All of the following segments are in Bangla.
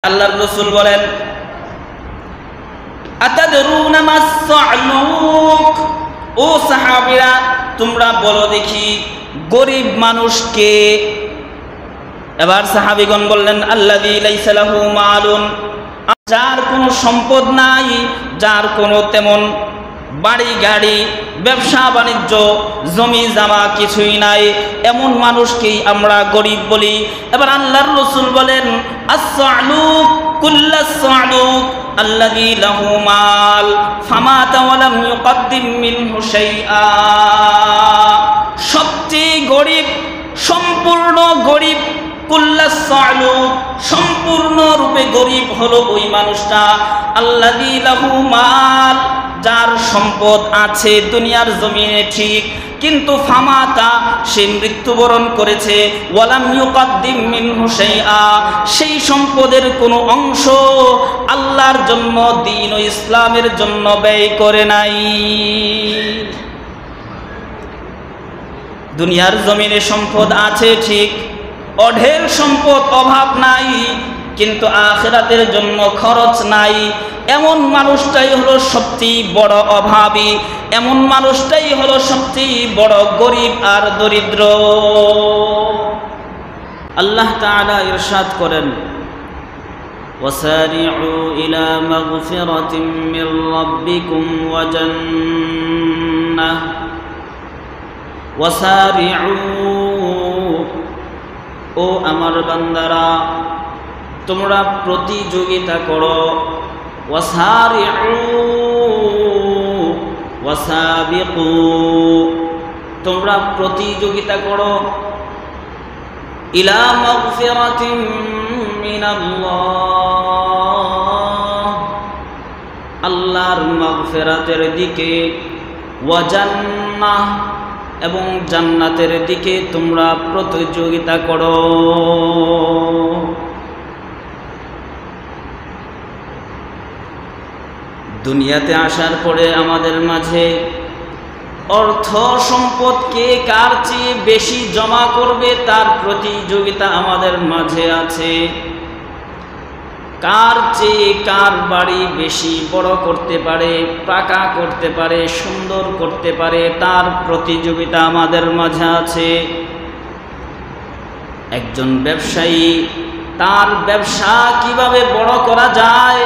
আল্লাহর রাসূল বলেন আতাদরুনা মাস-সা'লুক, ও সাহাবীরা তোমরা বলো দেখি গরীব মানুষ কে? এবার সাহাবীগণ বললেন আল্লাযী লাইসা লাহু মালুন, যার কোনো সম্পদ নাই, যার কোনো তেমন বাড়ি গাড়ি ব্যবসা বাণিজ্য জমি জামা কিছুই নাই, এমন মানুষকেই আমরা গরিব বলি। এবার আল্লাহর রাসূল বলেন আস-সা'লুক কুল্লাস-সা'লুক আল্লাযী লাহু মাল ফামাতা ওয়া লাম ইউকদ্দিম মিনহু শাইআ, সবচেয়ে গরিব, সম্পূর্ণ গরিব, কুল্লাস-সা'লুক সম্পূর্ণ রূপে গরিব হলো ওই মানুষটা আল্লাযী লাহু মাল, যার সম্পদ আছে দুনিয়ার জমিনে ঠিক, কিন্তু ফামাতা সে মৃত্যুবরণ করেছে, ওয়ালাম ইউকদ্দিম মিনহু শাইআ সেই সম্পদের কোনো অংশ আল্লাহর জন্য, দ্বীন ও ইসলামের জন্য ব্যয় করে নাই। দুনিয়ার জমিনে সম্পদ আছে ঠিক, অঢেল সম্পদ, অভাব নাই, কিন্তু আখিরাতের জন্য খরচ নাই। এমন মানুষটাই হলো সবচেয়ে বড় অভাবী, এমন মানুষটাই হলো সবচেয়ে বড় গরিব আর দরিদ্র। আল্লাহ তাআলা ইরশাদ করেন ওয়াসারি'ু ইলা মাগফিরাতিম মির রাব্বিকুম ওয়া জান্নাহ, ওয়াসারি'ু, ও আমার বান্দারা তোমরা প্রতিযোগিতা করো, ওয়াসারি'ু ওয়াসাবিকু, তোমরা প্রতিযোগিতা করো, ইলা মাগফিরাতিম মিনাল্লাহ, আল্লাহর মাগফিরাতের দিকে, ওয়া জান্নাহ, এবং জান্নাতের দিকে তোমরা প্রতিযোগিতা করো। দুনিয়াতে আসার পরে আমাদের মাঝে অর্থ সম্পদ কে কার চেয়ে বেশি জমা করবে তার প্রতিযোগিতা আমাদের মাঝে আছে। কার চেয়ে কার বাড়ি বেশি বড় করতে পারে, পাকা করতে পারে, সুন্দর করতে পারে, তার প্রতিযোগিতা আমাদের মাঝে আছে। একজন ব্যবসায়ী তার ব্যবসা কিভাবে বড় করা যায়,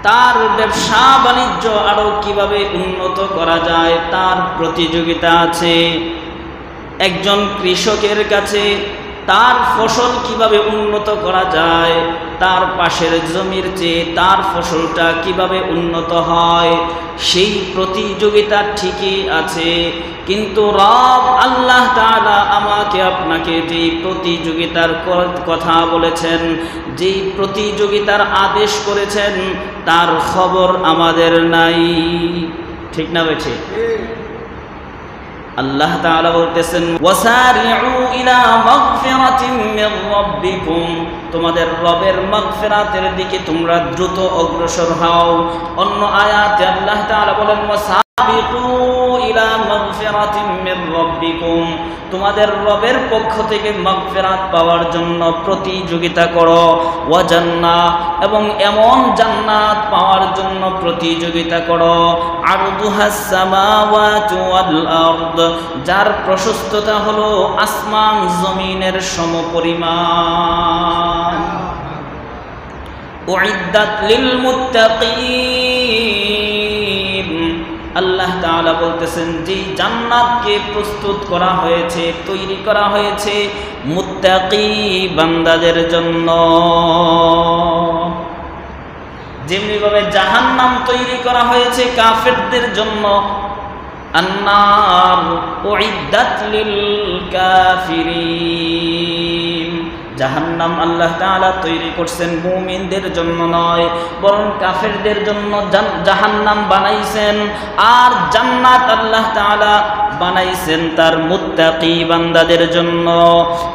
তার ব্যবসা বাণিজ্য আরো কিভাবে উন্নত করা যায়, তার প্রতিযোগিতা আছে। একজন কৃষকের কাছে তার ফসল কিভাবে উন্নত করা যায়, তার পাশের জমির চেয়ে তার ফসলটা কিভাবে উন্নত হয়, সেই প্রতিযোগিতা ঠিকই আছে। কিন্তু রব আল্লাহ তাআলা আমাকে আপনাকে যেই প্রতিযোগিতার কথা বলেছেন, যেই প্রতিযোগিতার আদেশ করেছেন, তার খবর আমাদের নাই। ঠিক না বেঠি? আল্লাহ তাআলা বলতেছেন ওয়াসারি'ু ইলা মাগফিরাতিম মির রাব্বিকুম, তোমাদের রবের মাগফিরাতের দিকে তোমরা দ্রুত অগ্রসর হও। অন্য আয়াতে আল্লাহ তাআলা বলেন ওয়াসাবিকু ইলা মাগফিরাতিম মির রাব্বিকুম, তোমাদের রবের পক্ষ থেকে মাগফিরাত পাওয়ার জন্য প্রতিযোগিতা করো, ওয়া জান্নাহ, এবং এমন জান্নাত পাওয়ার জন্য প্রতিযোগিতা করো, আরদুহাস সামাওয়াতু ওয়াল আরদ, যার প্রশস্ততা হলো আসমান জমিনের সমপরিমাণ। উইদ্দাত লিল মুত্তাকিন, আল্লাহ তাআলা বলতেছেন যে জান্নাতকে প্রস্তুত করা হয়েছে, তৈরি করা হয়েছে মুত্তাকি বান্দাদের জন্য। যেমনিভাবে জাহান্নাম তৈরি করা হয়েছে কাফেরদের জন্য, আন্নার উইদ্দাত লিল কাফিরিন, জাহান্নাম আল্লাহ তাআলা তৈরি করছেন মুমিনদের জন্য নয়, বরং কাফেরদের জন্য জাহান্নাম বানাইছেন। আর জান্নাত আল্লাহ তাআলা বানাইছেন তার মুত্তাকি বান্দাদের জন্য।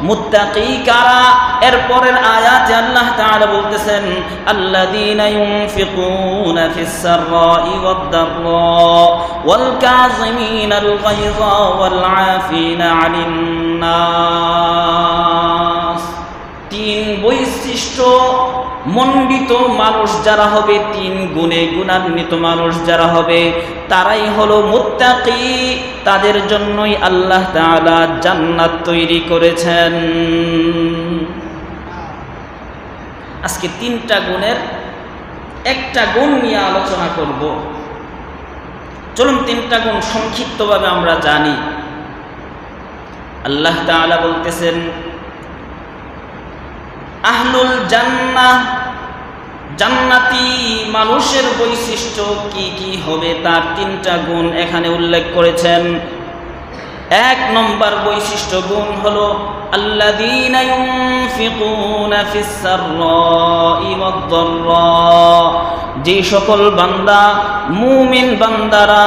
মুত্তাকি কারা? এর পরের আয়াতে আল্লাহ তাআলা বলতেছেন আল্লাযীনা ইউনফিকুনা ফিস সাররাই ওয়াদ দাররা ওয়াল কাযিমিনাল গায়যা ওয়াল আফিনা আনিন নাস। তিন বৈশিষ্ট্য মণ্ডিত মানুষ যারা হবে, 3 গুণে গুণান্বিত মানুষ যারা হবে, তারাই হলো মুত্তাকি। তাদের জন্যই আল্লাহ তাআলা জান্নাত তৈরি করেছেন। আজকে 3টা গুণের একটা গুণ নিয়ে আলোচনা করব। চলুন 3টা গুণ সংক্ষিপ্তভাবে আমরা জানি। আল্লাহ তাআলা বলতেছেন, আহলুল জান্নাহ, জান্নাতি মানুষের বৈশিষ্ট্য কি কি হবে তার 3টা গুণ এখানে উল্লেখ করেছেন। 1 নম্বর বৈশিষ্ট্য গুণ হলো আল্লাযীনা ইউনফিকুনা ফিস সাররাই ওয়াদ দাররা, যে সকল বান্দা, মুমিন বান্দারা,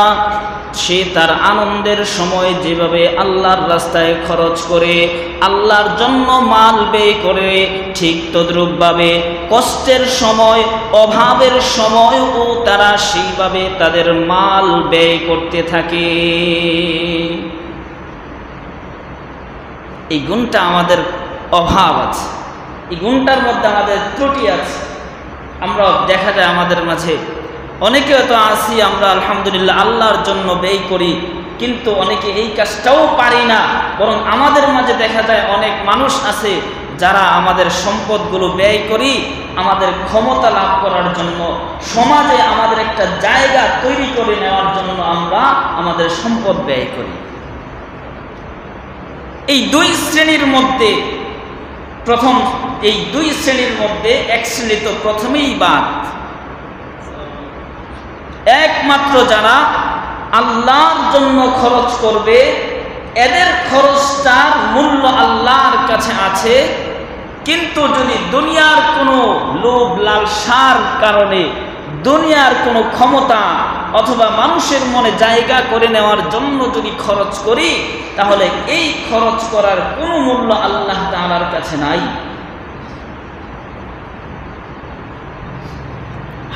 সে তার আনন্দের সময় যেভাবে আল্লাহর রাস্তায় খরচ করে, আল্লাহর জন্য মাল ব্যয় করে, ঠিক তদ্রূপভাবে কষ্টের সময়, অভাবের সময়ও তারা সেইভাবে তাদের মাল ব্যয় করতে থাকে। এই গুণটা আমাদের অভাব আছে, এই গুণটার মধ্যে আমাদের ত্রুটি আছে। আমরা দেখা যায় আমাদের মাঝে অনেকে হয়তো আসি, আমরা আলহামদুলিল্লাহ আল্লাহর জন্য ব্যয় করি, কিন্তু অনেকে এই কাজটাও পারি না। বরং আমাদের মাঝে দেখা যায় অনেক মানুষ আছে যারা আমাদের সম্পদগুলো ব্যয় করি আমাদের ক্ষমতা লাভ করার জন্য, সমাজে আমাদের একটা জায়গা তৈরি করে নেওয়ার জন্য আমরা আমাদের সম্পদ ব্যয় করি। এই 2 শ্রেণীর মধ্যে এই 2 শ্রেণীর মধ্যে 1 শ্রেণী তো প্রথমেই বাদ। একমাত্র যারা আল্লাহর জন্য খরচ করবে, এদের খরচটার মূল্য আল্লাহর কাছে আছে। কিন্তু যদি দুনিয়ার কোনো লোভ লালসার কারণে, দুনিয়ার কোনো ক্ষমতা অথবা মানুষের মনে জায়গা করে নেওয়ার জন্য যদি খরচ করি, তাহলে এই খরচ করার কোনো মূল্য আল্লাহ তাআলার কাছে নাই।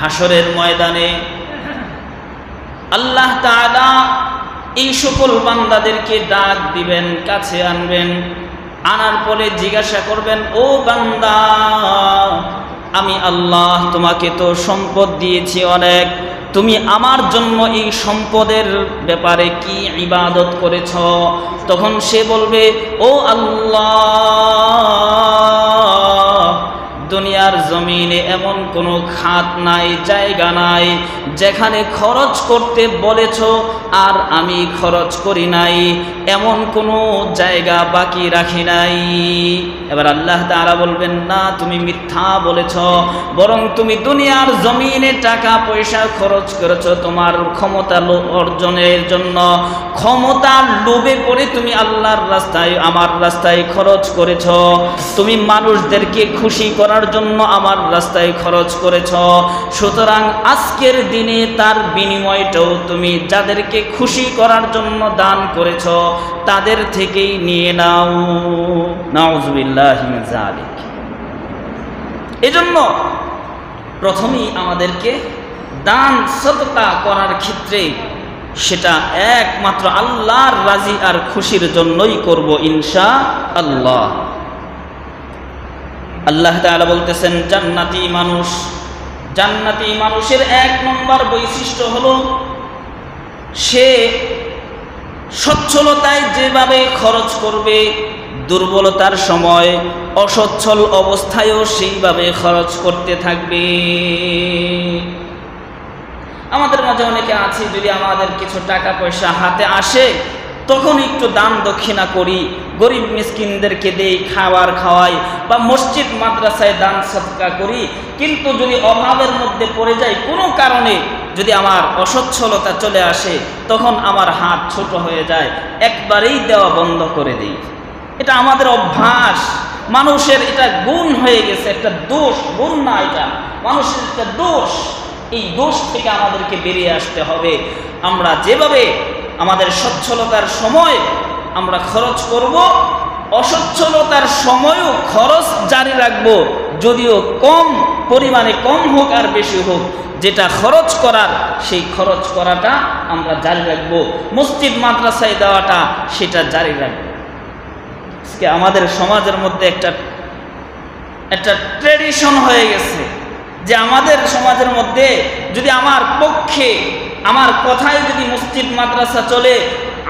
হাসরের ময়দানে আল্লাহ তাআলা এই সকল বান্দাদেরকে ডাক দিবেন, কাছে আনবেন, আনার পরে জিজ্ঞাসা করবেন, ও বান্দা, আমি আল্লাহ তোমাকে তো সম্পদ দিয়েছি অনেক, তুমি আমার জন্য এই সম্পদের ব্যাপারে কি ইবাদত করেছ? তখন সে বলবে, ও আল্লাহ, দুনিয়ার জমিনে এমন কোনো খাত নাই, জায়গা নাই যেখানে খরচ করতে বলেছ আর আমি খরচ করি নাই, এমন কোনো জায়গা বাকি রাখি নাই। এবার আল্লাহ তাআলা বলবেন, না, তুমি মিথ্যা বলেছ, বরং তুমি দুনিয়ার জমিনে টাকা পয়সা খরচ করেছ তোমার ক্ষমতা অর্জনের জন্য, ক্ষমতার লোভে পড়ে তুমি আল্লাহর রাস্তায়, আমার রাস্তায় খরচ করেছ, তুমি মানুষদেরকে খুশি করার জন্য আমার রাস্তায় খরচ করেছ। সুতরাং আজকের দিনে তার বিনিময়টাও তুমি যাদেরকে খুশি করার জন্য দান করেছ তাদের থেকেই নিয়ে নাও। নাউযুবিল্লাহি মিন যালিক। এজন্য প্রথমেই আমাদেরকে দান সদকা করার ক্ষেত্রে সেটা একমাত্র আল্লাহর রাজি আর খুশির জন্যই করব ইনশাআল্লাহ। আল্লাহ তাআলা বলতেছেন, জান্নাতি মানুষের 1 নম্বর বৈশিষ্ট্য হলো সে সচ্ছলতায় যেভাবে খরচ করবে, দুর্বলতার সময়, অসচ্ছল অবস্থায়ও সেইভাবে খরচ করতে থাকবে। আমাদের মাঝে অনেকে আছে, যদি আমাদের কিছু টাকা পয়সা হাতে আসে তখন একটু দান দক্ষিণা করি, গরিব মিসকিনদেরকে দেই, খাবার খাওয়াই, বা মসজিদ মাদ্রাসায় দান সদকা করি। কিন্তু যদি অভাবের মধ্যে পড়ে যায়, কোনো কারণে যদি আমার অসচ্ছলতা চলে আসে, তখন আমার হাত ছোট হয়ে যায়, একবারেই দেওয়া বন্ধ করে দিই। এটা আমাদের অভ্যাস, মানুষের এটা গুণ হয়ে গেছে, একটা দোষ, গুণ না, এটা মানুষের একটা দোষ। এই দোষ থেকে আমাদেরকে বেরিয়ে আসতে হবে। আমরা যেভাবে আমাদের সচ্ছলতার সময় আমরা খরচ করব, অসচ্ছলতার সময়ও খরচ জারি রাখবো, যদিও কম পরিমাণে, কম হোক আর বেশি হোক, যেটা খরচ করার সেই খরচ করাটা আমরা জারি রাখবো। মসজিদ মাদ্রাসায় দেওয়াটা সেটা জারি রাখবো। আজকে আমাদের সমাজের মধ্যে একটা ট্র্যাডিশন হয়ে গেছে, যে আমাদের সমাজের মধ্যে যদি আমার পক্ষে আমার কথায় যদি মসজিদ মাদ্রাসা চলে,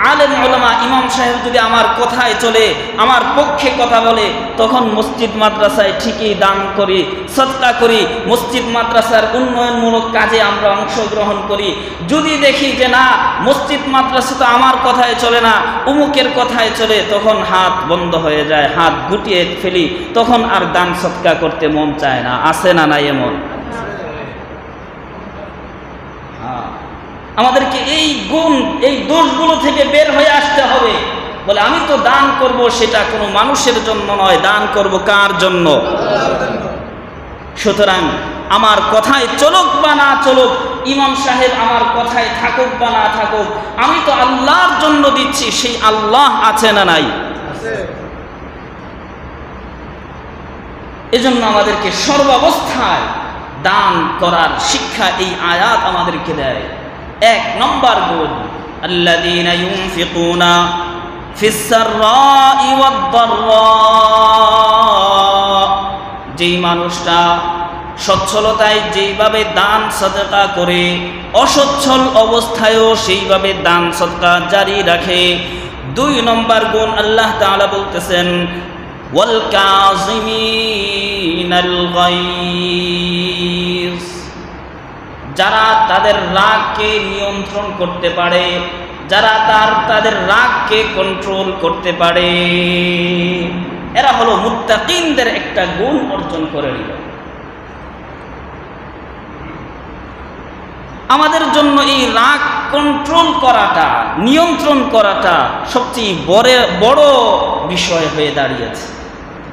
আলেম উলামা ইমাম সাহেব যদি আমার কথায় চলে, আমার পক্ষে কথা বলে, তখন মসজিদ মাদ্রাসায় ঠিকই দান করি, সদকা করি, মসজিদ মাদ্রাসার উন্নয়নমূলক কাজে আমরা অংশগ্রহণ করি। যদি দেখি যে না, মসজিদ মাদ্রাসা তো আমার কথায় চলে না, উমুকের কথায় চলে, তখন হাত বন্ধ হয়ে যায়, হাত গুটিয়ে ফেলি, তখন আর দান সদকা করতে মন চায় না। আছে না নাই এমন? আমাদেরকে এই গুণ, এই দোষগুলো থেকে বের হয়ে আসতে হবে। বলে আমি তো দান করব, সেটা কোনো মানুষের জন্য নয়, দান করব কার জন্য? সুতরাং আমার কথায় চলুক বা না চলুক, ইমাম সাহেব আমার কথায় থাকুক বা না থাকুক, আমি তো আল্লাহর জন্য দিচ্ছি, সেই আল্লাহ আছে না নাই? এজন্য আমাদেরকে সর্বাবস্থায় দান করার শিক্ষা এই আয়াত আমাদেরকে দেয়। এক নম্বর গুণ, আল্লাযীনা ইউনফিকুনা ফিস সাররাই ওয়াদ দাররা, যেই মানুষটা সচ্ছলতায় যেইভাবে দান সদকা করে, অসচ্ছল অবস্থায়ও সেইভাবে দান সদকা জারি রাখে। দুই নম্বর গুণ আল্লাহ তাআলা বলতেছেন, ওয়াল কাযিমিনাল গায়জ, যারা তাদের রাগকে নিয়ন্ত্রণ করতে পারে, যারা তাদের রাগকে কন্ট্রোল করতে পারে, এরা হলো মুত্তাকিনদের একটা গুণ অর্জন করে নিল। আমাদের জন্য এই রাগ কন্ট্রোল করাটা, নিয়ন্ত্রণ করাটা সবচেয়ে বড় বিষয় হয়ে দাঁড়িয়েছে।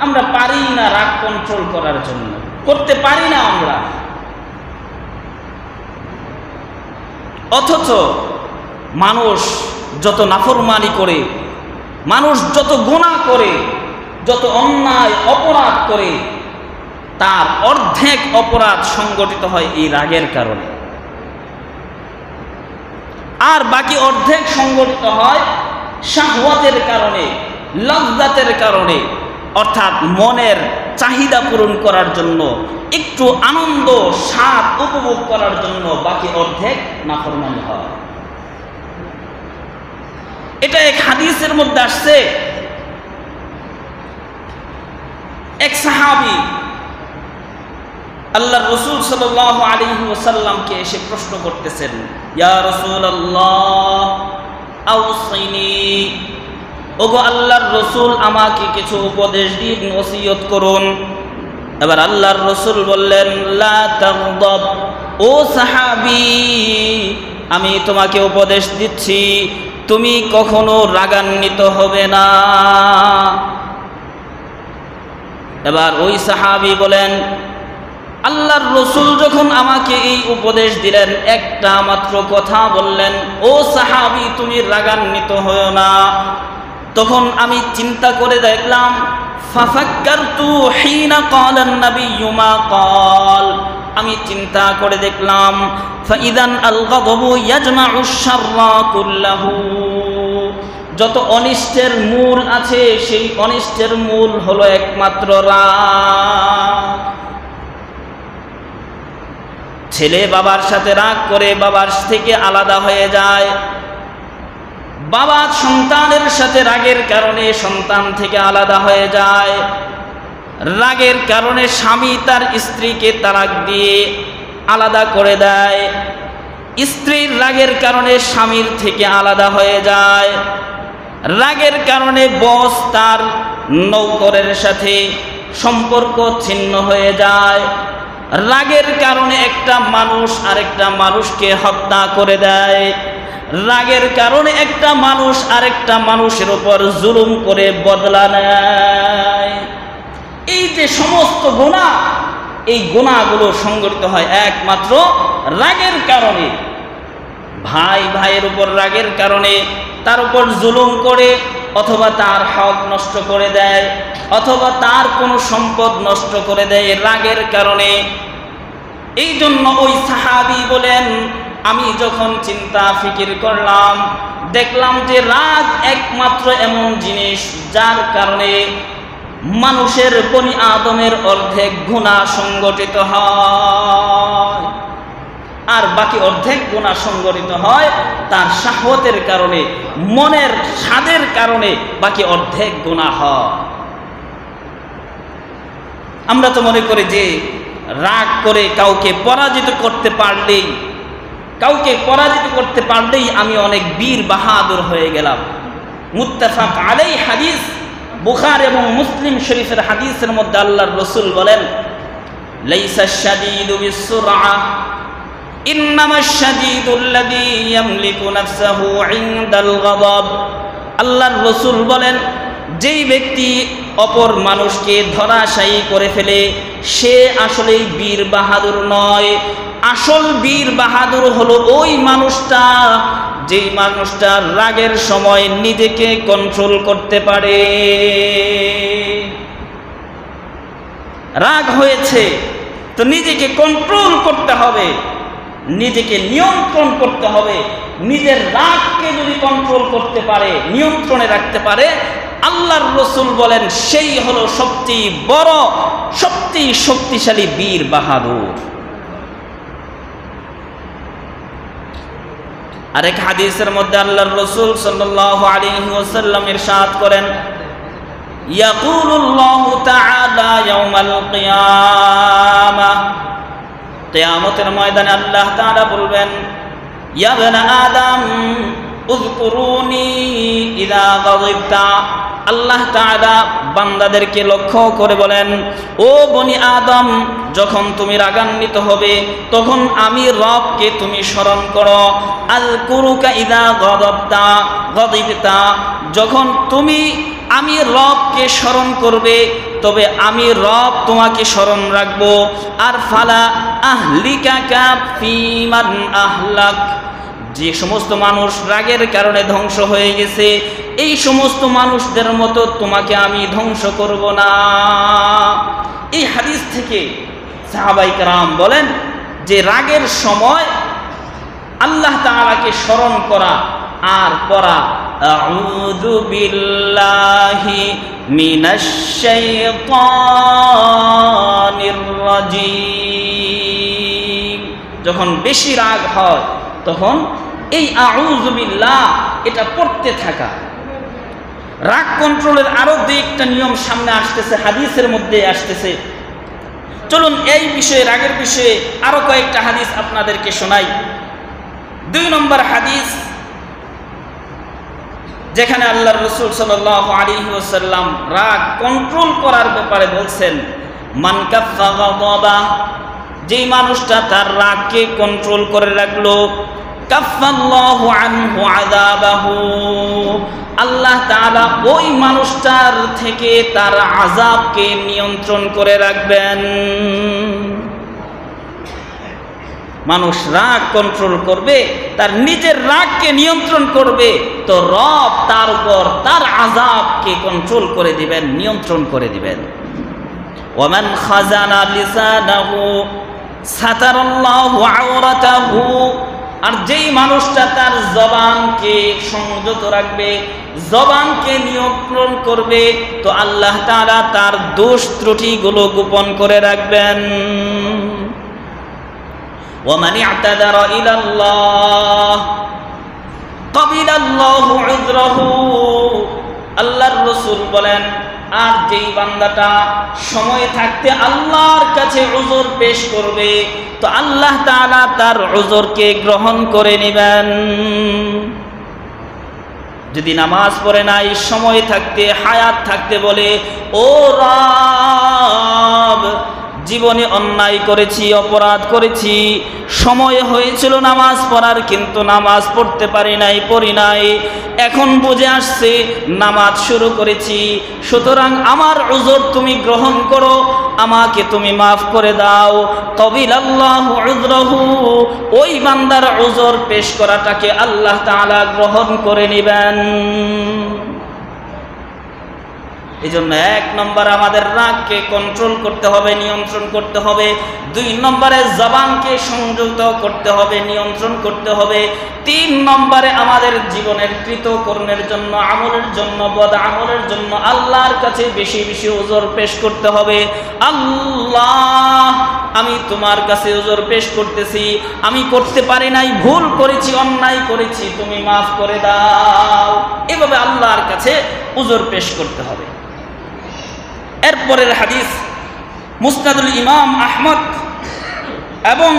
আমরা পারি না রাগ কন্ট্রোল করার জন্য, করতে পারি না আমরা। অথচ মানুষ যত নাফরমানি করে, মানুষ যত গুনাহ করে, যত অন্যায় অপরাধ করে, তার অর্ধেক অপরাধ সংগঠিত হয় এই রাগের কারণে, আর বাকি অর্ধেক সংগঠিত হয় শাহওয়াতের কারণে, লজ্জাতের কারণে, অর্থাৎ মনের চাহিদা পূরণ করার জন্য, একটু আনন্দ স্বাদ উপভোগ করার জন্য বাকি অর্ধেক নাফরমানি হয়। এটা এক হাদিসের মধ্যে আসছে, এক সাহাবী আল্লাহর রাসূল সাল্লাল্লাহু আলাইহি ওয়াসাল্লামকে এসে প্রশ্ন করতেছেন, ইয়া রাসূলুল্লাহ আউসিনি, ওগো আল্লাহর রাসূল আমাকে কিছু উপদেশ দিন, ওসিয়ত করুন। এবার আল্লাহর রাসূল বললেন, লা তাগদাব, ও সাহাবী আমি তোমাকে উপদেশ দিচ্ছি, তুমি কখনো রাগান্বিত হবে না। এবার ওই সাহাবী বলেন, আল্লাহর রাসূল যখন আমাকে এই উপদেশ দিলেন, একটা মাত্র কথা বললেন, ও সাহাবী তুমি রাগান্বিত হয়ো না। তখন আমি চিন্তা করে দেখলাম, ফাফাক্কারতু হিনা ক্বালান নাবিয়্যু মা ক্বাল, আমি চিন্তা করে দেখলাম, ফাইদান আল গাযবু ইয়াজমাউশ শাররা কুল্লাহু, যত অনিষ্টের মূল আছে সেই অনিষ্টের মূল হলো একমাত্র রাগ। ছেলে বাবার সাথে রাগ করে বাবার থেকে আলাদা হয়ে যায়, বাবা সন্তানের সাথে রাগের কারণে সন্তান থেকে আলাদা হয়ে যায়, রাগের কারণে স্বামী তার স্ত্রীকে তালাক দিয়ে আলাদা করে দেয়, স্ত্রীর রাগের কারণে স্বামীর থেকে আলাদা হয়ে যায়, রাগের কারণে বস তার নৌকরের সাথে সম্পর্ক ছিন্ন হয়ে যায়, রাগের কারণে একটা মানুষ আরেকটা মানুষকে হত্যা করে দেয়, রাগের কারণে একটা মানুষ আরেকটা মানুষের উপর জুলুম করে বদলা নেয়। এই যে সমস্ত গুনাহ, এই গুনাহগুলো সংঘটিত হয় একমাত্র রাগের কারণে। ভাই ভাইয়ের উপর রাগের কারণে তার উপর জুলুম করে, অথবা তার হক নষ্ট করে দেয়, অথবা তার কোনো সম্পদ নষ্ট করে দেয় রাগের কারণে। এই জন্য ওই সাহাবী বলেন, আমি যখন চিন্তা ফিকির করলাম, দেখলাম যে রাগ একমাত্র এমন জিনিস যার কারণে মানুষের বনি আদমের অর্ধেক গুনাহ সংগঠিত হয়। আর বাকি অর্ধেক গুনাহ সংগঠিত হয় তার শাহওয়াতের কারণে, মনের স্বাদের কারণে বাকি অর্ধেক গুনাহ হয়। আমরা তো মনে করি যে রাগ করে কাউকে পরাজিত করতে পারলেই আমি অনেক বীর বাহাদুর হয়ে গেলাম। মুত্তাফাক আলাইহি হাদিস, বুখারী এবং মুসলিম শরীফের হাদিসের মধ্যে আল্লাহর রাসূল বলেন, লাইসা শাদীদু বিসসুরআ ইন্নামাশ শাদীদুল্লাযী ইয়ামলিকু নাফসাহু ইনদাল গাযাব। আল্লাহর রাসূল বলেন, যেই ব্যক্তি অপর মানুষকে ধরাশায়ী করে ফেলে সে আসলেই বীর বাহাদুর নয়। আসল বীর বাহাদুর হলো ওই মানুষটা যেই মানুষটা রাগের সময় নিজেকে কন্ট্রোল করতে পারে। রাগ হয়েছে তো নিজেকে কন্ট্রোল করতে হবে, নিজেকে নিয়ন্ত্রণ করতে হবে। নিজের রাগকে যদি কন্ট্রোল করতে পারে, নিয়ন্ত্রণে রাখতে পারে, আল্লাহর রাসূল বলেন সেই হলো সবচেয়ে বড়, সবচেয়ে শক্তিশালী বীর বাহাদুর। আরেক হাদিসের মধ্যে আল্লাহর রাসূল সাল্লাল্লাহু আলাইহি ওয়াসাল্লাম ইরশাদ করেন, ইয়াকুলুল্লাহু তাআলা ইয়াউমাল কিয়ামাহ, কিয়ামতের ময়দানে আল্লাহ তাআলা বলবেন, ইয়া বানা আদম উযকুরুনি ইযা গাযিবতা। আল্লাহ তাআলা বান্দাদেরকে লক্ষ্য করে বলেন, ও বনি আদম, যখন তুমি রাগান্বিত হবে তখন আমি রবকে তুমি স্মরণ করো। আযকুরুকা ইযা গাযিবতা, যখন তুমি আমি রবকে স্মরণ করবে তবে আমি রব তোমাকে স্মরণ রাখবো। আর ফালা আহলিকা ফিমান আহলাক, যে সমস্ত মানুষ রাগের কারণে ধ্বংস হয়ে গেছে এই সমস্ত মানুষদের মতো তোমাকে আমি ধ্বংস করব না। এই হাদিস থেকে সাহাবায়ে কেরাম বলেন যে রাগের সময় আল্লাহ তাআলাকে স্মরণ করা আর পড়া আউযু বিল্লাহি মিনাশ শাইতানির রাজিম, যখন বেশি রাগ হয় তখন এই আউযু বিল্লাহ এটা পড়তে থাকা। রাগ কন্ট্রোলের আরো দুই একটা নিয়ম সামনে আসতেছে, হাদিসের মধ্যে আসতেছে। চলুন এই বিষয়ে, রাগের বিষয়ে আরো কয়েকটা হাদিস আপনাদেরকে শোনাই। 2 নম্বর হাদিস, যেখানে আল্লাহর রাসূল সাল্লাল্লাহু আলাইহি ওয়াসাল্লাম রাগ কন্ট্রোল করার ব্যাপারে বলছেন, মান কাফফা গাদাবা, যেই মানুষটা তার রাগকে কন্ট্রোল করে রাখলো, কাফফাল্লাহু আনহু আযাবাহু, আল্লাহ তাআলা ওই মানুষটার থেকে তার আযাবকে নিয়ন্ত্রণ করে রাখবেন। মানুষ রাগ কন্ট্রোল করবে, তার নিজের রাগকে নিয়ন্ত্রণ করবে, তো রব তার উপর তার আযাবকে কন্ট্রোল করে দিবেন, নিয়ন্ত্রণ করে দিবেন। ওয়ামান খাজানা লিসানাহু সাতারাল্লাহু আওরাতাহু, আর যেই মানুষটা তার জবানকে সংযত রাখবে, জবানকে নিয়ন্ত্রণ করবে, তো আল্লাহ তাআলা তার দোষ ত্রুটিগুলো গোপন করে রাখবেন। ওয়ামান ই'তাদারা ইলাল্লাহ ক্বাবিলাল্লাহু উযরাহু, আল্লাহর রাসূল বলেন, আর যেই বান্দাটা সময় থাকতে আল্লাহর কাছে উযর পেশ করবে তো আল্লাহ তাআলা তার উযরকে গ্রহণ করে নেবেন। যদি নামাজ পড়ে নাই, সময় থাকতে, হায়াত থাকতে বলে, ও রব, জীবনে অন্যায় করেছি, অপরাধ করেছি, সময় হয়েছিল নামাজ পড়ার কিন্তু নামাজ পড়তে পারি নাই, পড়ি নাই, এখন বুঝে আসছে নামাজ শুরু করেছি, সুতরাং আমার উযর তুমি গ্রহণ করো, আমাকে তুমি মাফ করে দাও। ক্বাবিলাল্লাহু উযরাহু, ওই বান্দার উযর পেশ করাটাকে আল্লাহ তাআলা গ্রহণ করে নেবেন। এই জন্য 1 নম্বর আমাদের রাগকে কন্ট্রোল করতে হবে, নিয়ন্ত্রণ করতে হবে। 2 নম্বরে জবানকে সংযত করতে হবে, নিয়ন্ত্রণ করতে হবে। 3 নম্বরে আমাদের জীবনের কৃতকর্মের জন্য, আমলের জন্য, বদ আমলের জন্য আল্লাহর কাছে বেশি বেশি উযর পেশ করতে হবে। আল্লাহ আমি তোমার কাছে উযর পেশ করতেছি, আমি করতে পারি নাই, ভুল করেছি, অন্যায় করেছি, তুমি মাফ করে দাও। এভাবে আল্লাহর কাছে উযর পেশ করতে হবে। এরপরের হাদিস মুসনাদুল ইমাম আহমদ এবং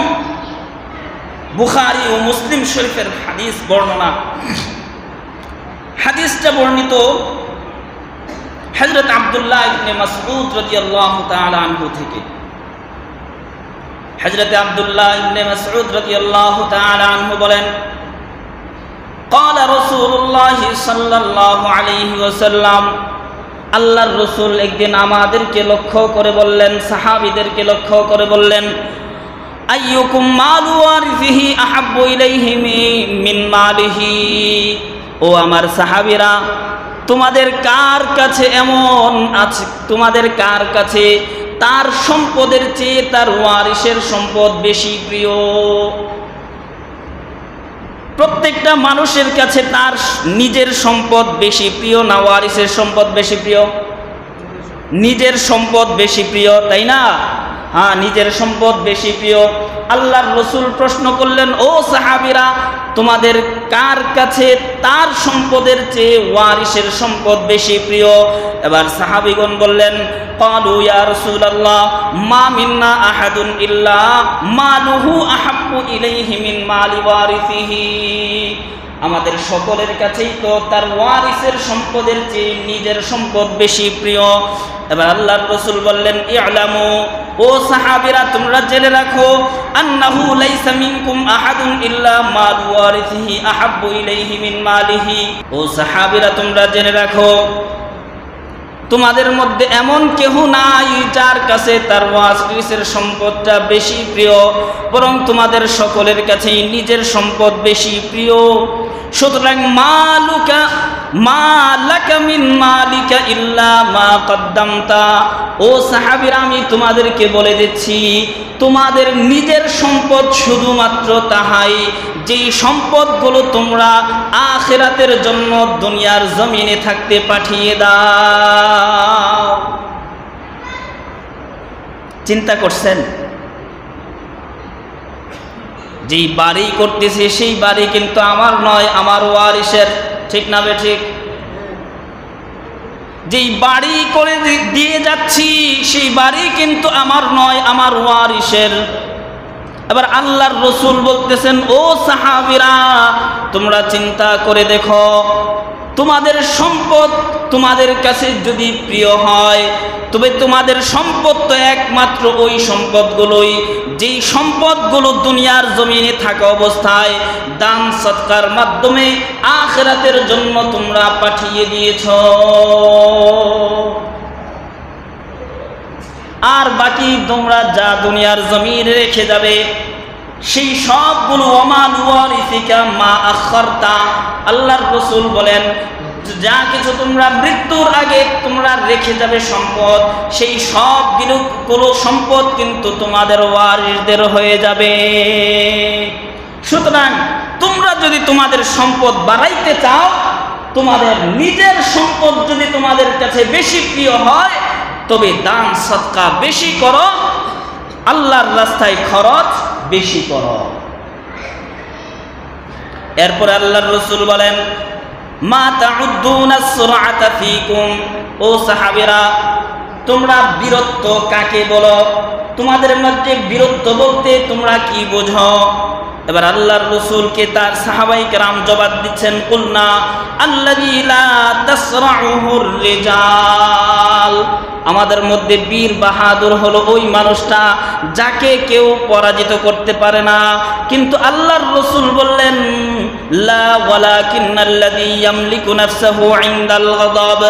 বুখারী ও মুসলিম শরীফের হাদিস বর্ণনা। হাদিসটা বর্ণিত হযরত আব্দুল্লাহ ইবনে মাসউদ রাদিয়াল্লাহু তাআলা আনহু থেকে। হযরত আব্দুল্লাহ ইবনে মাসউদ রাদিয়াল্লাহু তাআলা আনহু বলেন, قال رسول الله সাল্লাল্লাহু আলাইহি ওয়াসাল্লাম, আল্লাহর রাসূল একদিন আমাদেরকে লক্ষ্য করে বললেন, সাহাবীদেরকে লক্ষ্য করে বললেন, আইয়ুকুম মালু ওয়ারিসিহি আহাব্বু ইলাইহি মিন মালিহি। ও আমার সাহাবীরা, তোমাদের কার কাছে এমন আছে, তোমাদের কার কাছে তার সম্পদের চেয়ে তার ওয়ারিসের সম্পদ বেশি প্রিয়? প্রত্যেকটা মানুষের কাছে তার নিজের সম্পদ বেশি প্রিয় না ওয়ারিসের সম্পদ বেশি প্রিয়? নিজের সম্পদ বেশি প্রিয়, তাই না? হ্যাঁ, নিজের সম্পদ বেশি প্রিয়। আল্লাহর রাসূল প্রশ্ন করলেন, ও সাহাবীরা, তোমাদের কার কাছে তার সম্পদের চেয়ে ওয়ারিসের সম্পদ বেশি প্রিয়? এবার সাহাবীগণ বললেন, ক্বালু ইয়া রাসূলুল্লাহ মা মিন্না আহাদুন ইল্লা মালুহু আহাব্বু ইলাইহি মিন মালি ওয়ারিসিহি। আমাদের সকলের কাছেই তো তার ওয়ারিসের সম্পদের চেয়ে নিজের সম্পদ বেশি প্রিয়। এবার আল্লাহর রাসূল বললেন, ই'লামু, ও সাহাবীরা, তোমরা জেনে রাখো, আন্নাহু লাইসা মিনকুম আহাদুন ইল্লা মালু ওয়ারিসিহি আহাব্বু ইলাইহি মিন মালিহি। ও সাহাবীরা, তোমরা জেনে রাখো, তোমাদের মধ্যে এমন কেহ নাই যার কাছে তার ওয়ারিসের সম্পদটা বেশি প্রিয়, বরং তোমাদের সকলের কাছেই নিজের সম্পদ বেশি প্রিয়। সুতরাং মালাকা মিন মালিকা ইল্লা মা কদ্দামতা। ও সাহাবীরা, আমি তোমাদেরকে বলে দিচ্ছি, তোমাদের নিজের সম্পদ শুধুমাত্র তাহাই যেই সম্পদগুলো তোমরা আখিরাতের জন্য দুনিয়ার জমিনে থাকতে পাঠিয়ে দাও। চিন্তা করছেন, যেই বাড়ি করতেছি সেই বাড়ি কিন্তু আমার নয়, আমার ওয়ারিসের, ঠিক না বেঠিক? যেই বাড়ি করে দিয়ে যাচ্ছি সেই বাড়ি কিন্তু আমার নয়, আমার ওয়ারিসের। এবার আল্লাহর রাসূল বলতেছেন, ও সাহাবীরা, তোমরা চিন্তা করে দেখো, তোমাদের সম্পদ তোমাদের কাছে যদি প্রিয় হয়, তবে তোমাদের সম্পদ তো একমাত্র ওই সম্পদগুলোই যেই সম্পদগুলো দুনিয়ার জমিনে থাকা অবস্থায় দান সদকার মাধ্যমে আখিরাতের জন্য তোমরা পাঠিয়ে দিয়েছ। আর বাকি তোমরা যা দুনিয়ার জমিনে রেখে যাবে সেই সবগুলো ওয়ামাল ওয়ারিসিকা মা আখারতা। আল্লাহর রাসূল বলেন, যা কিছু তোমরা মৃত্যুর আগে তোমরা রেখে যাবে সম্পদ, সেই সবগুলো সম্পদ কিন্তু তোমাদের ওয়ারিসদের হয়ে যাবে। সুতরাং তোমরা যদি তোমাদের সম্পদ বাড়াইতে চাও, তোমাদের নিজের সম্পদ যদি তোমাদের কাছে বেশি প্রিয় হয়, তবে দান সদকা বেশি করো, আল্লাহর রাস্তায় খরচ বেশি করো। এরপর আল্লাহর রাসূল বলেন, মা তাউদ্দুনা সুরআতা ফীকুম। ও সাহাবীরা, তোমরা বীরত্ব কাকে বলো? তোমাদের মধ্যে বীরত্ব বলতে তোমরা কি বোঝো? এবার আল্লাহর রাসূলকে তার সাহাবায়ে কেরাম জবাব দিচ্ছেন, কুলনা আল্লাযী লা তাসরাউহুর রিজাল। আমাদের মধ্যে বীর বাহাদুর হলো ওই মানুষটা যাকে কেউ পরাজিত করতে পারে না। কিন্তু আল্লাহর রাসূল বললেন, লা ওয়ালাকিন্নাল্লাযী ইয়ামলিকু নাফসাহু ইনদাল গাদাব।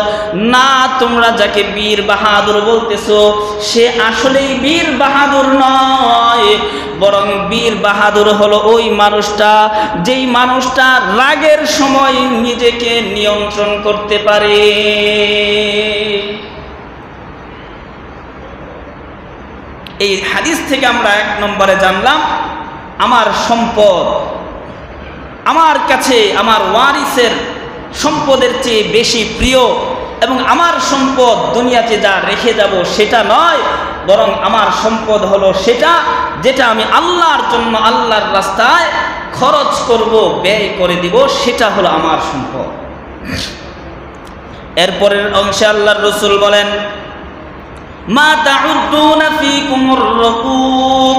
না, তোমরা যাকে বীর বাহাদুর বলতেছো সে আসলেই বীর বাহাদুর নয়, বরং বীর বাহাদুর হলো ওই মানুষটা যেই মানুষটা রাগের সময় নিজেকে নিয়ন্ত্রণ করতে পারে। এই হাদিস থেকে আমরা এক নম্বরে জানলাম, আমার সম্পদ আমার কাছে আমার ওয়ারিসের সম্পদের চেয়ে বেশি প্রিয়, এবং আমার সম্পদ দুনিয়াতে যা রেখে যাব সেটা নয়, বরং আমার সম্পদ হলো সেটা যেটা আমি আল্লাহর জন্য আল্লাহর রাস্তায় খরচ করব, ব্যয় করে দিব, সেটা হলো আমার সম্পদ। এরপরের অংশে আল্লাহর রাসূল বলেন, মা তাউদ্দুনা ফীকুমুর রকুব,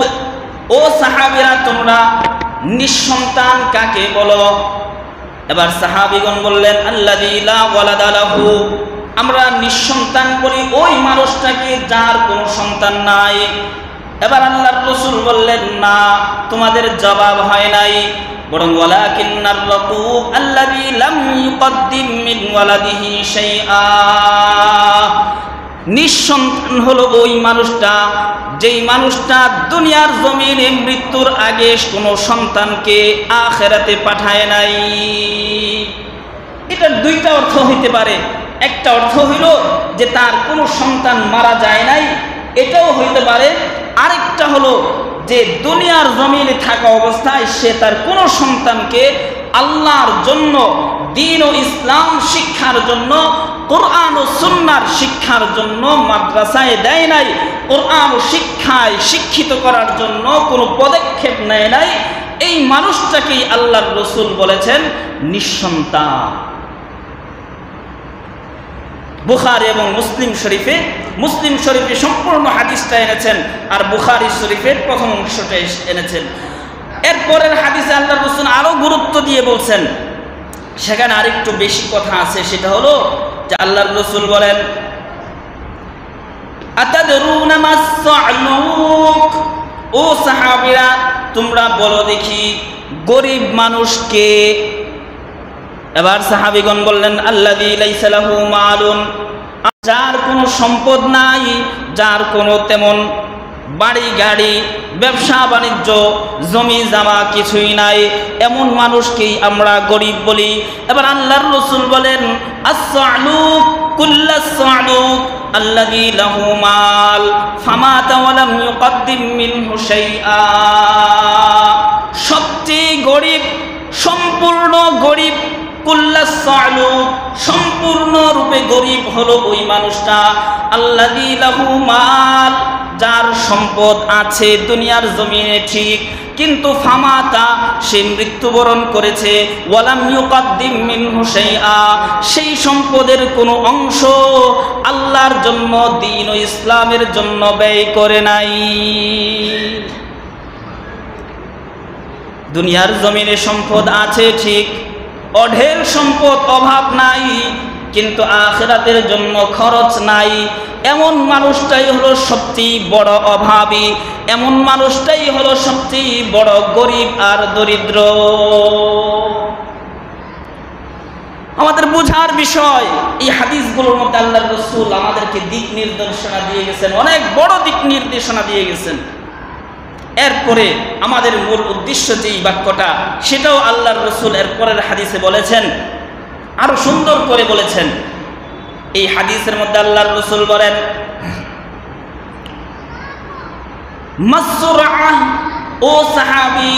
ও সাহাবীরা তোমরা নিঃসন্তান কাকে বলো? এবার সাহাবীগণ বললেন, আল্লাযী লা ওয়ালাদা লাহু, আমরা নিঃসন্তান বলি ওই মানুষটাকে যার কোনো সন্তান নাই। এবার আল্লাহর রাসূল বললেন, না, তোমাদের জবাব হয় নাই, বরং ওয়ালাকিন্নার রাকুব আল্লাযী লাম ইউকদ্দিম মিন ওয়ালাদিহি শাইআ, নিঃসন্তান হলো ওই মানুষটা যেই মানুষটা দুনিয়ার জমিনে মৃত্যুর আগে কোনো সন্তানকে আখিরাতে পাঠায় নাই। এটার দুইটা অর্থ হইতে পারে। একটা অর্থ হইল যে তার কোনো সন্তান মারা যায় নাই, এটাও হইতে পারে। আরেকটা হলো যে দুনিয়ার জমিনে থাকা অবস্থায় সে তার কোনো সন্তানকে আল্লাহর জন্য, দ্বীন ও ইসলাম শিক্ষার জন্য, কোরআন ও সুন্নাহর শিক্ষার জন্য মাদ্রাসায় দেয় নাই, কোরআন ও শিক্ষায় শিক্ষিত করার জন্য কোনো পদক্ষেপ নেয় নাই। এই মানুষটাকেই আল্লাহর রাসূল বলেছেন নিঃসন্তান। বুখারী এবং মুসলিম শরীফে সম্পূর্ণ হাদিসটা এনেছেন, আর বুখারী শরীফের প্রথম অংশটা এনেছেন। এরপরের হাদিসে আল্লাহর রাসূল আরো গুরুত্ব দিয়ে বলছেন, সেখানে আরেকটু বেশি কথা আছে। সেটা হলো যে আল্লাহর রাসূল বলেন, আতাদরুনা মাস-সা'লুক, ও সাহাবীরা তোমরা বলো দেখি গরিব মানুষকে। এবার সাহাবীগণ বললেন, আল্লাযী লাইসা লাহু মালুন, যার কোনো সম্পদ নাই, যার কোনো তেমন বাড়ি গাড়ি, ব্যবসা বাণিজ্য, জমি জামা কিছুই নাই, এমন মানুষকেই আমরা গরিব বলি। এবার আল্লাহর রাসূল বলেন, আস-সা'লুক কুল্লাস-সা'লুক আল্লাযী লাহু মাল ফামাতা ওয়া লাম ইউকদ্দিম মিনহু শাইআ, সবচেয়ে গরিব, সম্পূর্ণ গরিব, কুল্লাস-সা'লুক সম্পূর্ণ রূপে গরিব হলো ওই মানুষটা, আল্লাযী লাহু মাল যার সম্পদ আছে দুনিয়ার জমিনে ঠিক, কিন্তু ফামাতা সে মৃত্যুবরণ করেছে, ওয়ালাম ইউকদ্দিম মিনহু শাইআ সেই সম্পদের কোনো অংশ আল্লাহর জন্য, দ্বীন ও ইসলামের জন্য ব্যয় করে নাই। দুনিয়ার জমিনে সম্পদ আছে ঠিক, অঢেল সম্পদ, অভাব নাই, কিন্তু আখিরাতের জন্য খরচ নাই। এমন মানুষটাই হলো সবচেয়ে বড় অভাবী, এমন মানুষটাই হলো সবচেয়ে বড় গরিব আর দরিদ্র। আমাদের বোঝার বিষয়, এই হাদিসগুলোর মধ্যে আল্লাহর রাসূল আমাদেরকে দিক নির্দেশনা দিয়ে গেছেন, অনেক বড় দিক নির্দেশনা দিয়ে গেছেন। এরপরে আমাদের মূল উদ্দেশ্য যেই বাক্যটা, সেটাও আল্লাহর রাসূল এরপরের হাদিসে বলেছেন, আরো সুন্দর করে বলেছেন। এই হাদিসের মধ্যে আল্লাহর রাসূল বলেন, মাসসুরআহ, ও সাহাবী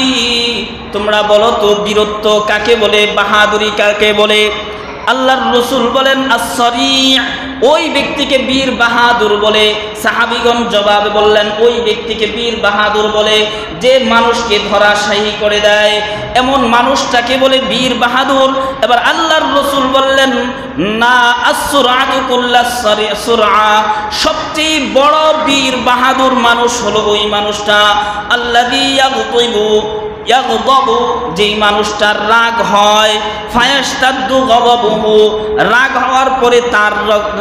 তোমরা বলো তো বীরত্ব কাকে বলে, বাহাদুরি কাকে বলে? আল্লাহর রাসূল বলেন, আস-সরি', ওই ব্যক্তিকে বীর বাহাদুর বলে। সাহাবীগণ জবাবে বললেন, ওই ব্যক্তিকে বীর বাহাদুর বলে যে মানুষকে ধরাশায়ী করে দেয়, এমন মানুষটাকে বলে বীর বাহাদুর। এবার আল্লাহর রাসূল বললেন, না, আস-সুরআতু কুল্লাস-সুরআ, সবচেয়ে বড় বীর বাহাদুর মানুষ হলো ওই মানুষটা, আল্লাযী ইয়াগদিবু, যেই মানুষটার রাগ হয়, ফায়াশতাদ্দু গযবুহু, রাগ হওয়ার পরে তার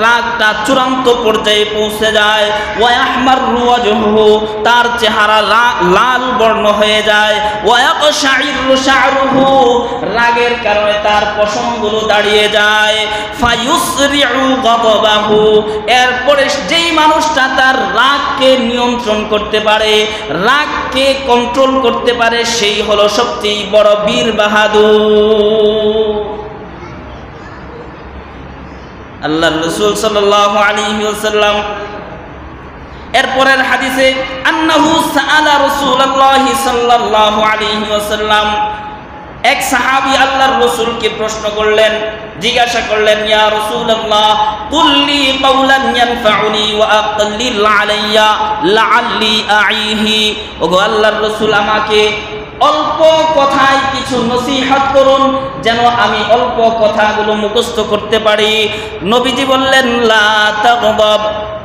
রাগটা চূড়ান্ত পর্যায়ে পৌঁছে যায়, ওয়া ইয়াহমারু ওয়াজহুহু, তার চেহারা লাল বর্ণ হয়ে যায়, ওয়া ইয়াকশাইরু শা'রুহু, রাগের কারণে তার পশমগুলো দাঁড়িয়ে যায়, ফায়ুসরি'ু গযবাহু, এরপরে যেই মানুষটা তার রাগকে নিয়ন্ত্রণ করতে পারে, রাগকে কন্ট্রোল করতে পারে, সেই হলো সবচেয়ে বড় বীর বাহাদুর। আল্লাহর রাসূল সাল্লাল্লাহু আলাইহি ওয়াসাল্লাম এরপরের হাদিসে, আন্নাহু সাআলা রাসূলুল্লাহি সাল্লাল্লাহু আলাইহি ওয়াসাল্লাম, এক সাহাবী আল্লাহর রাসূলকে প্রশ্ন করলেন, জিজ্ঞাসা করলেন, ইয়া রাসূলুল্লাহ কুল্লি কাওলান ইয়ানফাউনি ওয়া আকাল্লিল আলাইয়া লাআল্লি আইহি। ওগো আল্লাহর রাসূল, আমাকে অল্প কথায় কিছু নসিহত করুন যেন আমি অল্প কথাগুলো মুখস্থ করতে পারি। নবীজি বললেন, লা তাগদাব,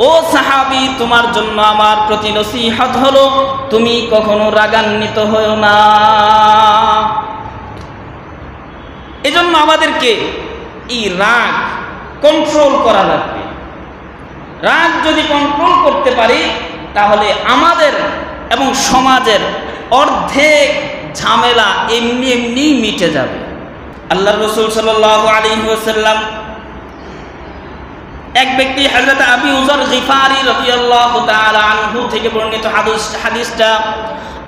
ও সাহাবী, তোমার জন্য আমার প্রতি নসিহত হলো তুমি কখনো রাগান্বিত হও না। এজন্য আমাদেরকে এই রাগ কন্ট্রোল করা লাগবে। রাগ যদি কন্ট্রোল করতে পারি তাহলে আমাদের এবং সমাজের অর্ধেক ঝামেলা এমনি এমনি মিটে যাবে। আল্লাহর রাসূল সাল্লাল্লাহু আলাইহি ওয়াসাল্লাম, এক ব্যক্তি হযরত আবু যর গিফারি রাদিয়াল্লাহু তাআলা আনহু থেকে বর্ণিত হাদিসটা,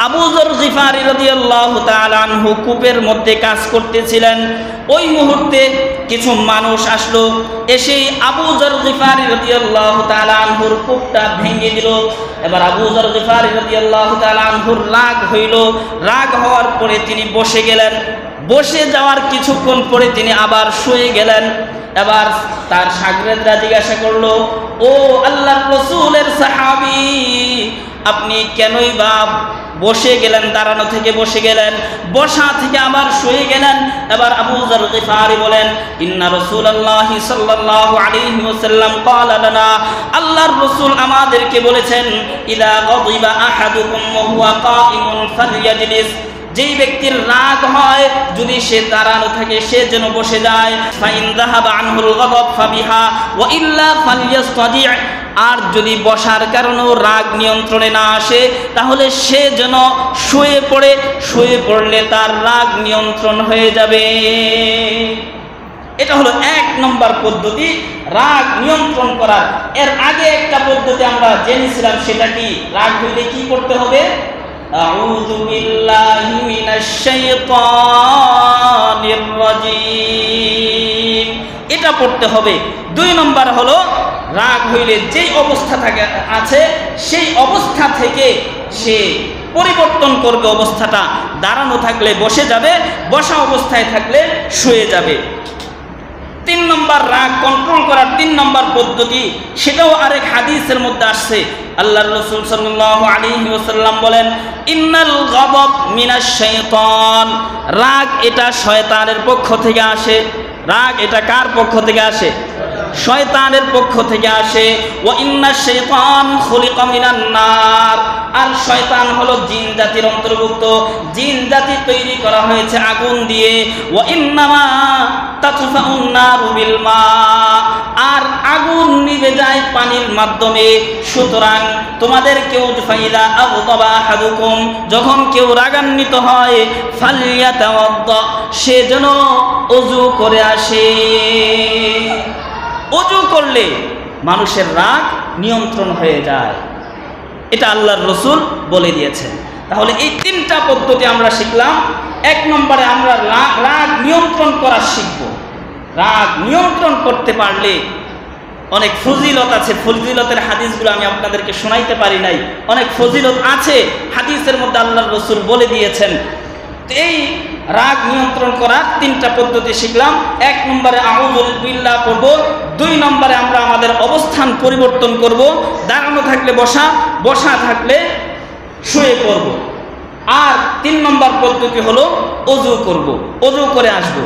আবু যর গিফারি রাদিয়াল্লাহু তাআলা আনহু কূপের মধ্যে কাজ করতেছিলেন। ওই মুহূর্তে কিছু মানুষ আসলো, এসে আবু যর গিফারি রাদিয়াল্লাহু তাআলা আনহুর কূপটা ভেঙে দিল। এবার আবু যর গিফারি রাদিয়াল্লাহু তাআলা আনহুর রাগ হইল। রাগ হওয়ার পরে তিনি বসে গেলেন। বসে যাওয়ার কিছুক্ষণ পরে তিনি আবার শুয়ে গেলেন। এবার তার শাগরেদরা জিজ্ঞাসা করলো, ও আল্লাহর রাসূলের সাহাবী, আপনি কেনই বা বসে গেলেন, দাঁড়ানো থেকে বসে গেলেন, বসা থেকে আবার শুয়ে গেলেন? এবার আবু যর গিফারি বলেন, ইন্না রাসূলুল্লাহি সাল্লাল্লাহু আলাইহি ওয়াসাল্লাম ক্বালা লানা, আল্লাহর রাসূল আমাদেরকে বলেছেন, ইযা গাদিবা আহাদুকুম ওয়া হুয়া কাঈমুন ফালইয়াজলিস, যেই ব্যক্তির রাগ হয় যদি সে দাঁড়ানো থাকে সে যেন বসে যায়। ফাইন যাহাবা আনহুল গাদাব ফাবিহা ওয়া ইল্লা ফালইয়াসতাজি', আর যদি বসার কারণেও রাগ নিয়ন্ত্রণে না আসে তাহলে সে যেন শুয়ে পড়ে, শুয়ে পড়লে তার রাগ নিয়ন্ত্রণ হয়ে যাবে। এটা হলো এক নম্বর পদ্ধতি রাগ নিয়ন্ত্রণ করার। এর আগে একটা পদ্ধতি আমরা জেনেছিলাম, সেটা কি? রাগ হইলে কি করতে হবে? আউযু বিল্লাহি মিনাশ শাইতানির রাজীম, এটা পড়তে হবে। 2 নম্বর হলো রাগ হইলে যেই অবস্থা আছে সেই অবস্থা থেকে সে পরিবর্তন করবে অবস্থাটা। দাঁড়ানো থাকলে বসে যাবে, বসা অবস্থায় থাকলে শুয়ে যাবে। 3 নম্বর রাগ কন্ট্রোল করার 3 নম্বর পদ্ধতি, সেটাও আরেক হাদিসের মধ্যে আসছে। আল্লাহর রাসূল সাল্লাল্লাহু আলাইহি ওয়াসাল্লাম বলেন, ইন্নাল গাদাব মিনাশ শাইতান, রাগ এটা শয়তানের পক্ষ থেকে আসে। রাগ এটা কার পক্ষ থেকে আসে? শয়তানের পক্ষ থেকে আসে। ওয়া ইন্নাশ শাইতান খুলিকা মিনান নার, আর শয়তান হলো জিন জাতির অন্তর্ভুক্ত। জিন জাতি তৈরি করা হয়েছে আগুন দিয়ে। ওয়া ইন্নামা তাতফাউন নারু বিল মা, আর আগুন নিভে যায় পানির মাধ্যমে। সুতরাং তোমাদের কেউ ফাইদা আগদাবা আহাদুকুম, যখন কেউ রাগান্বিত হয়, ফালইয়াতাওয়াদ্দা, সে যেন ওযু করে আসে। ওযু করলে মানুষের রাগ নিয়ন্ত্রণ হয়ে যায়, এটা আল্লাহর রাসূল বলে দিয়েছেন। তাহলে এই 3টা পদ্ধতি আমরা শিখলাম। 1 নম্বরে আমরা রাগ নিয়ন্ত্রণ করা শিখব। রাগ নিয়ন্ত্রণ করতে পারলে অনেক ফজিলত আছে। ফজিলতের হাদিসগুলো আমি আপনাদেরকে শোনাইতে পারি নাই, অনেক ফজিলত আছে হাদিসের মধ্যে আল্লাহর রাসূল বলে দিয়েছেন। এই রাগ নিয়ন্ত্রণ করার 3টা পদ্ধতি শিখলাম। 1 নম্বরে আউযু বিল্লাহ পড়ব। 2 নম্বরে আমরা আমাদের অবস্থান পরিবর্তন করব, দাঁড়ানো থাকলে বসা, বসা থাকলে শুয়ে পড়ব। আর 3 নম্বর পদ্ধতি হলো ওযু করব, ওযু করে আসব।